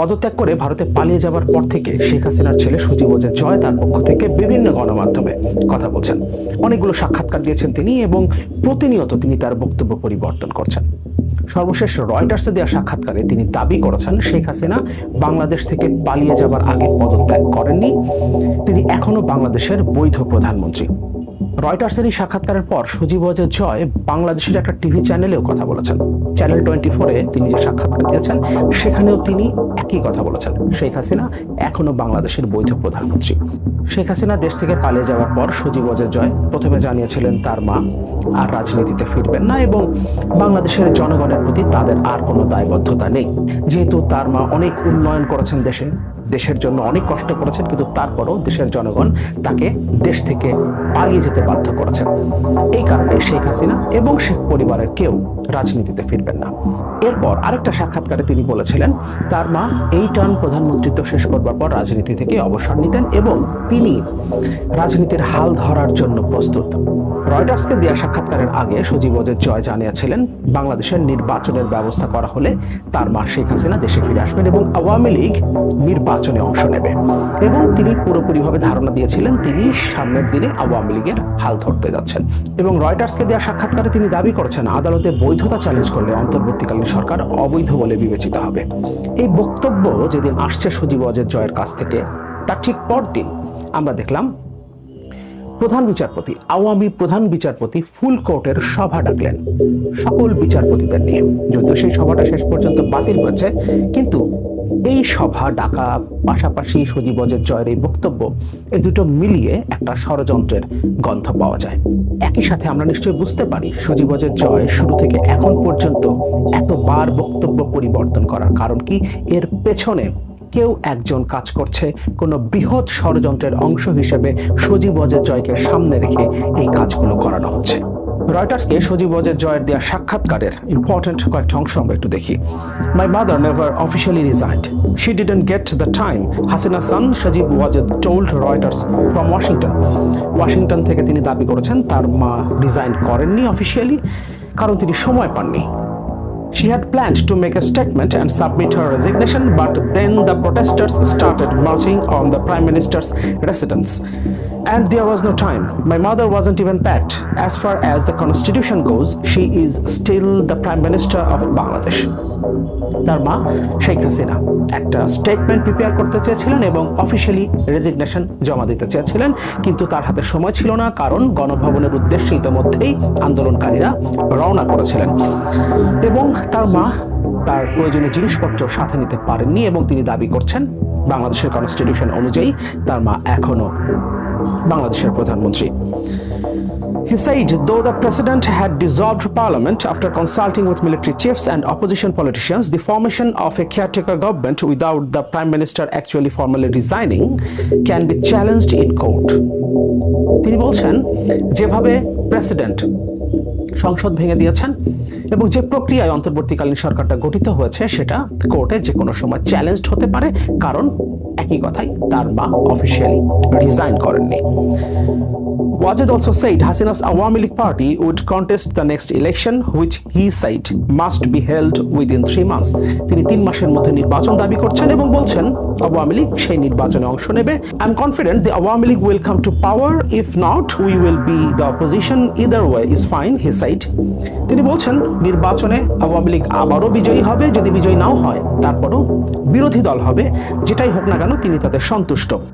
পদত্যাগ করে ভারতে পালিয়ে যাবার পর থেকে শেখ হাসিনার ছেলে সজীব ওয়াজেদ জয় তার পক্ষ থেকে বিভিন্ন গণমাধ্যমে কথা বলছেন। অনেকগুলো সাক্ষাৎকার দিয়েছেন তিনি এবং প্রতিনিয়ত তিনি তার বক্তব্য পরিবর্তন করছেন। সর্বশেষ রয়টার্সে দেওয়া সাক্ষাৎকারে তিনি দাবি করেছেন শেখ হাসিনা বাংলাদেশ থেকে পালিয়ে যাবার আগে পদত্যাগ করেননি, তিনি এখনো বাংলাদেশের বৈধ প্রধানমন্ত্রী। রয়টার্সের এই সাক্ষাৎকারের পর সজীব ওয়াজেদ জয় বাংলাদেশের একটা টিভি চ্যানেলেও কথা বলেছেন। চ্যানেল 24-এ তিনি যে সাক্ষাৎকার দিয়েছেন সেখানেও তিনি একই কথা বলেছেন, শেখ হাসিনা এখনো বাংলাদেশের বৈধ প্রধানমন্ত্রী। শেখ হাসিনা দেশ থেকে পালিয়ে যাওয়ার পর সজীব ওয়াজেদ জয় প্রথমে জানিয়েছিলেন তার মা আর রাজনীতিতে ফিরবেন না এবং বাংলাদেশের জনগণের প্রতি তাদের আর কোনো দায়বদ্ধতা নেই। যেহেতু তার মা অনেক উন্নয়ন করেছেন, দেশের জন্য অনেক কষ্ট করেছেন, কিন্তু তারপরও দেশের জনগণ তাকে দেশ থেকে পালিয়ে যেতে বাধ্য করেছেন। এই কারণে শেখ হাসিনা এবং শেখ পরিবারের কেউ রাজনীতিতে ফিরবেন না। এরপর আরেকটা সাক্ষাৎকারে তিনি বলেছিলেন তার মা এই টার্ম প্রধানমন্ত্রিত্ব শেষ করবার পর রাজনীতি থেকে অবসর নিতেন এবং তিনি রাজনীতির হাল ধরার জন্য প্রস্তুত। রয়টার্সকে দেওয়া সাক্ষাৎকারের আগে সজীব ওয়াজেদ জয় জানিয়েছিলেন বাংলাদেশের নির্বাচনের ব্যবস্থা করা হলে তার মা শেখ হাসিনা দেশে ফিরে আসবেন এবং আওয়ামী লীগ নির্বাচনে অংশ নেবে, এবং তিনি পুরোপুরিভাবে ধারণা দিয়েছিলেন তিনি সামনের দিনে আওয়ামী লীগের হাল ধরতে যাচ্ছেন। এবং রয়টার্সকে দেওয়া সাক্ষাৎকারে তিনি দাবি করেছেন আদালতে বৈধতা চ্যালেঞ্জ করলে অন্তর্বর্তীকালীন সরকার অবৈধ বলে বিবেচিত হবে। এই বক্তব্য যেদিন আসছে সজীব ওয়াজেদ জয়ের কাছ থেকে তার ঠিক পরদিন আমরা দেখলাম আওয়ামী প্রধান বিচারপতি ফুল কোর্টের সভা ডাকলেন সকল বিচারপতিদের নিয়ে। যদিও সেই সভাটা শেষ পর্যন্ত বাতিল হয়েছে, কিন্তু এই সভা ডাকা পাশাপাশি সজীব ওয়াজেদ জয়ের এই বক্তব্য, এই দুটো মিলিয়ে একটা ষড়যন্ত্রের গন্ধ পাওয়া যায়। একই সাথে আমরা নিশ্চয়ই বুঝতে পারি সজীব ওয়াজেদ জয় শুরু থেকে এখন পর্যন্ত এতবার বক্তব্য পরিবর্তন করার কারণ কি। এর পেছনে কেউ একজন কাজ করছে, কোনো বৃহৎ ষড়যন্ত্রের অংশ হিসেবে সজীব ওয়াজেদ জয়কে সামনে রেখে এই কাজগুলো করানো হচ্ছে। রয়টার্সকে সজীব ওয়াজেদ জয়ের দেওয়া সাক্ষাৎকারের ইম্পর্টেন্ট কয়েকটা অংশ আমরা একটু দেখি। My mother never officially resigned. She didn't get the time, Hasina's son Sajib Wajed told Reuters from Washington. Washington থেকে তিনি দাবি করেছেন তার মা রিজাইন করেননি অফিসিয়ালি, কারণ তিনি সময় পাননি। She had planned to make a statement and submit her resignation, but then the protesters started marching on the Prime Minister's residence, and there was no time. My mother wasn't even packed. As far as the constitution goes, she is still the Prime Minister of Bangladesh. তার মা শেখ হাসিনা একটা statement prepare করতে চেয়েছিলেন এবং officially resignation জমা দিতে চেয়েছিলেন, কিন্তু তার হাতে সময় ছিল না, কারণ গণভবনের উদ্দেশ্যে ইতোমধ্যেই আন্দোলনকারীরা রওনা করেছিলেন এবং তার মা তার প্রয়োজনীয় জিনিসপত্র সাথে নিতে পারেননি এবং তিনি দাবি করছেন বাংলাদেশের কনস্টিটিউশন অনুযায়ী তার মা এখনো বাংলাদেশের প্রধানমন্ত্রী। He said, though the president had dissolved parliament after consulting with military chiefs and opposition politicians, the formation of a caretaker government without the prime minister actually formally resigning can be challenged in court. তিনি বলছেন যেভাবে president সংসদ ভেঙে দিয়েছেন এবং যে প্রক্রিয়ায় অন্তর্বর্তীকালীন সরকারটা গঠিত হয়েছে সেটা কোর্টে যে কোনো সময় চ্যালেঞ্জড হতে পারে, কারণ একই কথাই তার মা অফিসিয়ালি রিজাইন করেননি। Wajed also said Hasina's Awami League party would contest the next election, which he said must be held within 3 months. তিনি 3 মাসের মধ্যে নির্বাচন দাবি করছেন এবং বলছেন আওয়ামী লীগ সেই নির্বাচনে অংশ নেবে। I'm confident the Awami League will come to power. If not, we will be the opposition. Either way is fine, he said. তিনি বলছেন নির্বাচনে আওয়ামী লীগ আবারও বিজয়ী হবে, যদি বিজয়ী নাও হয় তারপরও বিরোধী দল হবে, যেটাই হোক না কেন তিনি তাদের সন্তুষ্ট।